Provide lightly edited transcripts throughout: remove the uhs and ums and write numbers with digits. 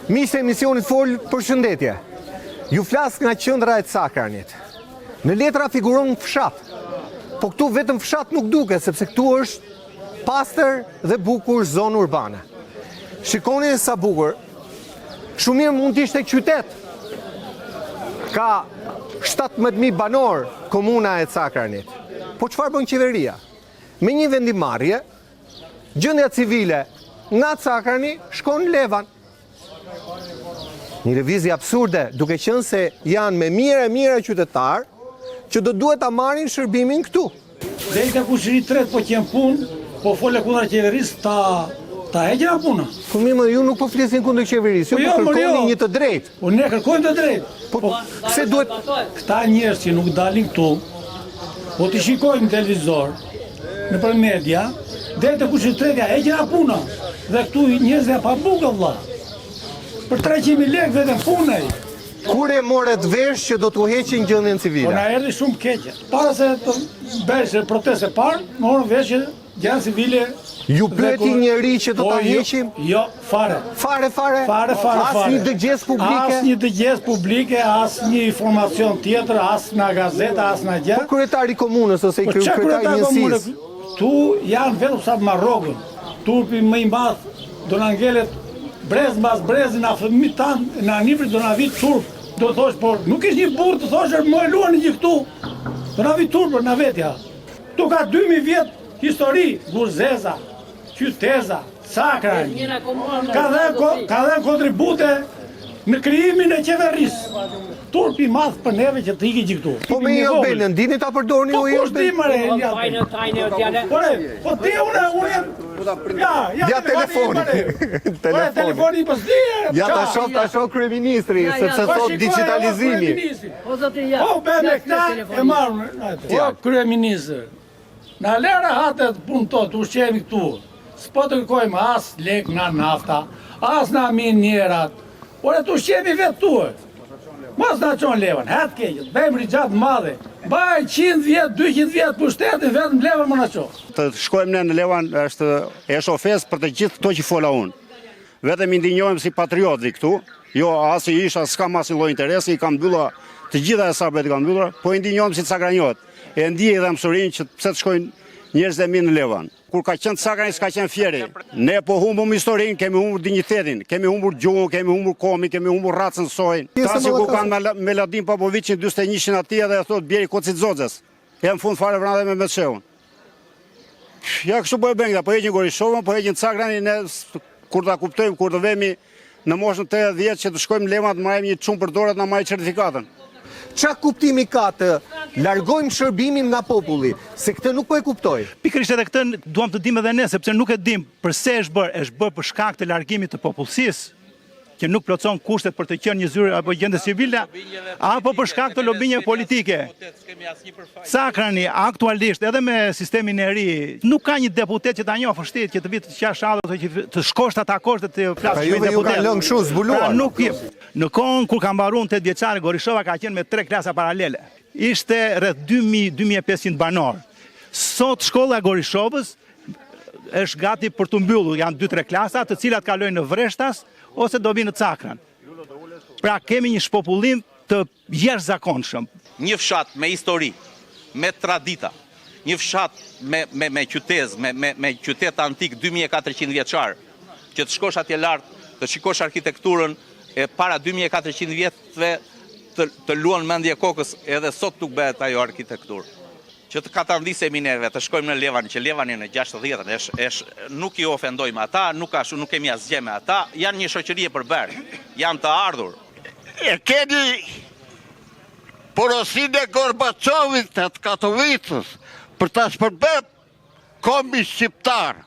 Miqtë e emisionit Fol, përshëndetje. Ju flas nga qendra e Cakranit. Në letra figuron fshat. Po këtu vetëm fshat nuk duket, sepse këtu është pastër dhe bukur zonë urbane. Shikoni sa bukur. Shumë mirë mund të ishte qytet. Ka 17.000 banor komuna e Cakranit. Po çfarë bën qeveria? Me një vendimarrje, gjendja civile nga Cakrani shkon Levan. Një lëvizje absurde, duke qenë se janë me mira qytetar që do duhet ta marrin shërbimin këtu. Dhe i ka kushëri tret po qenë punë, po fole kundër qeverisë ta heqën puna. Po mirë, më ju nuk po flisin kundër qeverisë, ju po kërkoni një të drejtë. Po ne kërkojmë të drejtë. Po pse duhet këta njerëz që nuk dalin këtu, po të shikojnë në televizor, nëpër media, deri te kushëri tretja heqën puna. Dhe këtu njerëzve pa bukë vëlla. Për 300.000 lekë vetëm punaj. Kur e morët vesh që do t'u heqin gjendjen civile? Po na erdhi shumë keqe. Para se të bësh protestë parë, morën vesh që gjendja civile. Ju pyeti njëri që do ta heqim? Jo, fare. Fare. Asnjë dëgjes publike. Asnjë dëgjes publike, asnjë informacion tjetër, as nga gazeta, as nga gjë. Po kryetari i komunës ose kryetari i njësisë. Tu janë vetëm sa marrogën. Turpi më i madh do na ngelet brez mbas brez na fëmijët tanë, na nifrit do na vit turp. Do thosh, por nuk ish një burr të thosh më e luani gjë këtu. Do na vit turp na vetja. Tu ka 2000 vjet histori, Gurzeza, Qyteza, Cakrani. Ka dhe kontribute në krijimin e qeverisë. Turpi madh për neve që të iki gjë këtu. Po me jo bene, ndini ta përdorni u jo. Po kush di më Po ti unë Ja telefoni. Telefoni po s'di. Ja ta shoh kryeministri, sepse thot digitalizimi. Po zoti ja. Po bene këta e marrën. Po kryeministër. Na lëra hatet punë tot, ushqemi këtu. S'po të kërkojmë as lek nga nafta, as nga minierat. Por e të ushqemi vetë tuë. Mos na çon Levan, hatë keqët, bëjmë rigjatë madhe. Baj 100 vjet, 200 vjet pushtetin, vetëm Levan më na çon. Të shkojmë ne në Levan është ofesë për të gjithë këto që fola unë. Vetëm i ndinjohem si patrioti këtu, jo as i isha s'kam asnjë lloj interesi, i kam mbylla të gjitha hesabet i kam mbyllur, po i ndinjohem si Cakraniot. E ndjej edhe mësurinë që pse të shkojnë njerëz e mirë në Levan. Kur ka qenë Cakrani s'ka qenë Fieri. Ne po humbum historinë, kemi humbur dinjitetin, kemi humbur gjuhën, kemi humbur komin, kemi humbur racën sojën. Tasi ku kanë Meladin Popovicin 41 atij dhe e thot Bjeri Kocixhoxhës. E në fund fare vrande me Metshehun. Ja kështu po e bën këta, po heqin Gorishovën, po heqin Cakranin, ne kur ta kuptojmë, kur të vemi në moshën 80 që të shkojmë në Levan të marrim një çum për dorë të na marrë certifikatën. Çfarë kuptimi ka të largojmë shërbimin nga populli, se këtë nuk po e kuptoj. Pikërisht edhe këtë duam të dimë edhe ne, sepse nuk e dim pse është bërë për shkak të largimit të popullsisë, që nuk plotson kushtet për të qenë një zyrë apo gjendje civile, apo për shkak të lobinjeve politike. Cakrani aktualisht edhe me sistemin e ri nuk ka një deputet që ta njohë shtetin, që të vitë të qash ose që të shkosh ta takosh dhe të flasësh me deputet. Ju ka lënë kështu zbuluar. Nuk në kohën kur ka mbaruar 8 vjeçare Gorishova ka qenë me 3 klasa paralele. Ishte rreth 2500 banor. Sot shkolla e Gorishovës është gati për të mbyllur, janë 2-3 klasa, të cilat kalojnë në Vreshtas ose do vinë në Cakran. Pra kemi një shpopullim të jashtëzakonshëm. Një fshat me histori, me tradita, një fshat me qytet, me qytet antik 2400 vjeçar, që të shkosh atje lart, të shikosh arkitekturën e para 2400 vjetëve, të luan mendje kokës, edhe sot nuk bëhet ajo arkitekturë. Që të katandisemi neve, të shkojmë në Levan, që Levani në 60, nuk i ofendojmë ata, nuk kemi asgjë me ata, janë një shoqëri e përbërë, janë të ardhur. E keni porosinë e Gorbachovit të Katovicës për ta shpërbet kombin shqiptar,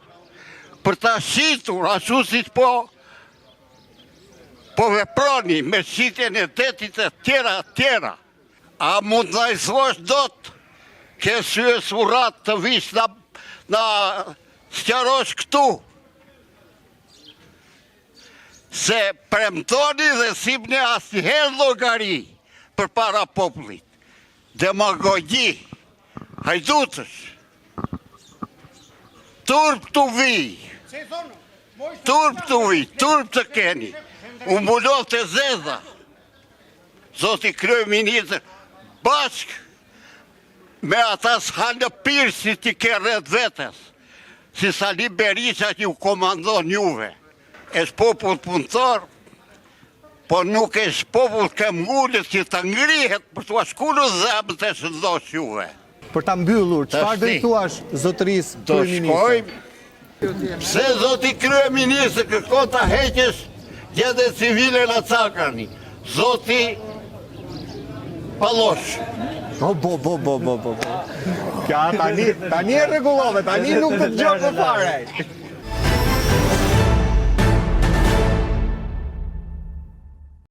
për ta shitur ashtu siç po veproni me shitjen e detit e tjera. A mund na i thosh dot ke syë surat të vish na sqarosh këtu? Se premtoni dhe sipni asnjëherë llogari për para popullit. Demagogji, hajdutësh. Turp të vi. Turp të vi, turp të keni. u mbulon të zeza, zoti kryeministër, bashk me ata s'halë pirë si ti ke rreth vetës, si Sali Berisha që ju komandon juve. Esh popull punëtor, po nuk esh popull ke mgullit që të ngrihet për të ashkullu zemë të shëndosh juve. Për ta mbyllur, çfarë do i thuash zotërisë Do kryeministër? shkojmë, pse zoti kryeministër kërkon ta heqësh gjendje civile në Cakrani, zoti Pallosh. Kja tani e rregullove, tani nuk të dëgjoj më fare.